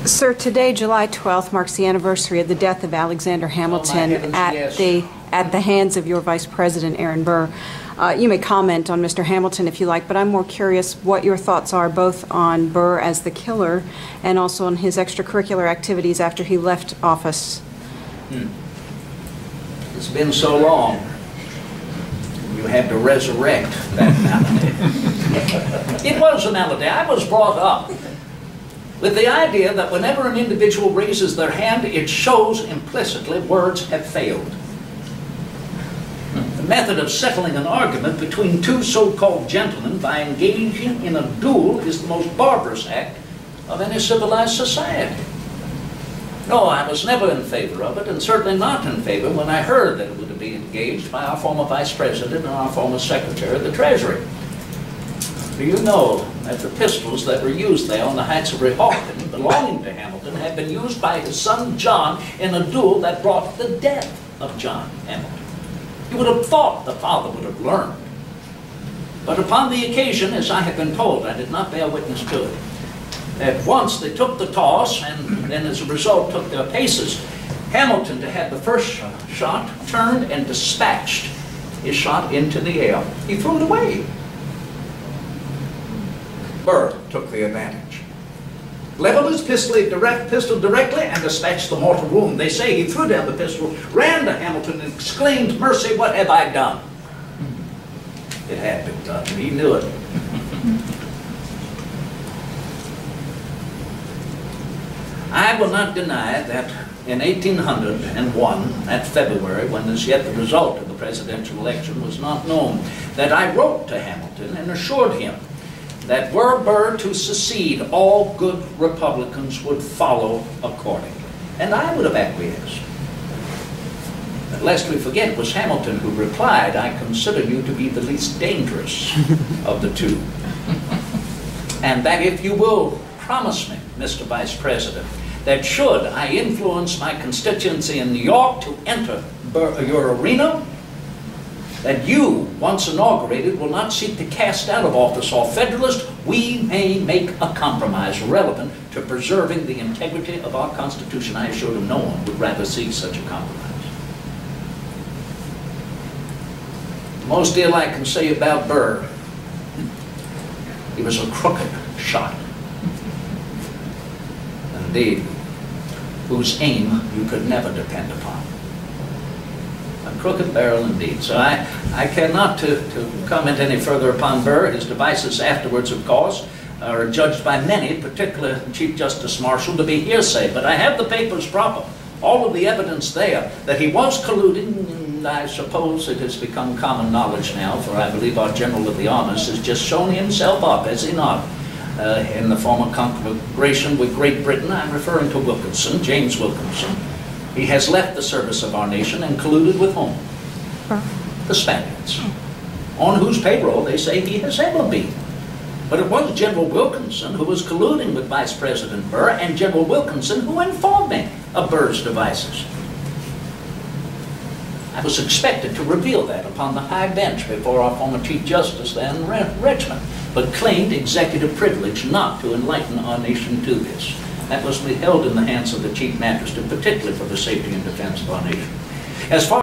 Sir, today, July 12th, marks the anniversary of the death of Alexander Hamilton at the hands of your Vice President, Aaron Burr. You may comment on Mr. Hamilton if you like, but I'm more curious what your thoughts are both on Burr as the killer and also on his extracurricular activities after he left office. It's been so long. You had to resurrect that malady. It was a malady. I was brought up with the idea that whenever an individual raises their hand, it shows implicitly words have failed. The method of settling an argument between two so-called gentlemen by engaging in a duel is the most barbarous act of any civilized society. No, I was never in favor of it, and certainly not in favor when I heard that it would be engaged by our former Vice President and our former Secretary of the Treasury. Do you know that the pistols that were used there on the Heights of Weehawken belonging to Hamilton had been used by his son John in a duel that brought the death of John Hamilton? You would have thought the father would have learned. But upon the occasion, as I have been told, I did not bear witness to it, that once they took the toss and then as a result took their paces, Hamilton, to have the first shot, turned and dispatched his shot into the air. He threw it away. Burr took the advantage. Leveled his pistol directly and dispatched the mortal wound. They say he threw down the pistol, ran to Hamilton and exclaimed, "Mercy, what have I done?" It had been done. He knew it. I will not deny that in 1801, that February, when as yet the result of the presidential election was not known, that I wrote to Hamilton and assured him that were Burr to secede, all good Republicans would follow accordingly. And I would have acquiesced. But lest we forget, it was Hamilton who replied, "I consider you to be the least dangerous of the two. And that if you will promise me, Mr. Vice President, that should I influence my constituency in New York to enter your arena, that you, once inaugurated, will not seek to cast out of office all Federalists, we may make a compromise relevant to preserving the integrity of our Constitution." I assured him no one would rather see such a compromise. The most ill I can say about Burr, he was a crooked shot. Indeed, whose aim you could never depend upon. A crooked barrel indeed. So I cannot to comment any further upon Burr. His devices afterwards, of course, are judged by many, particularly Chief Justice Marshall, to be hearsay. But I have the papers proper. All of the evidence there that he was colluding, and I suppose it has become common knowledge now, for I believe our General of the Armies has just shown himself up, has he not, in the former conflagration with Great Britain. I'm referring to Wilkinson, James Wilkinson. He has left the service of our nation and colluded with whom? The Spaniards, on whose payroll they say he has ever been. But it was General Wilkinson who was colluding with Vice President Burr, and General Wilkinson who informed me of Burr's devices. I was expected to reveal that upon the high bench before our former Chief Justice then, Richmond, but claimed executive privilege not to enlighten our nation to this. That must be held in the hands of the Chief Magistrate, particularly for the safety and defense of our nation. As far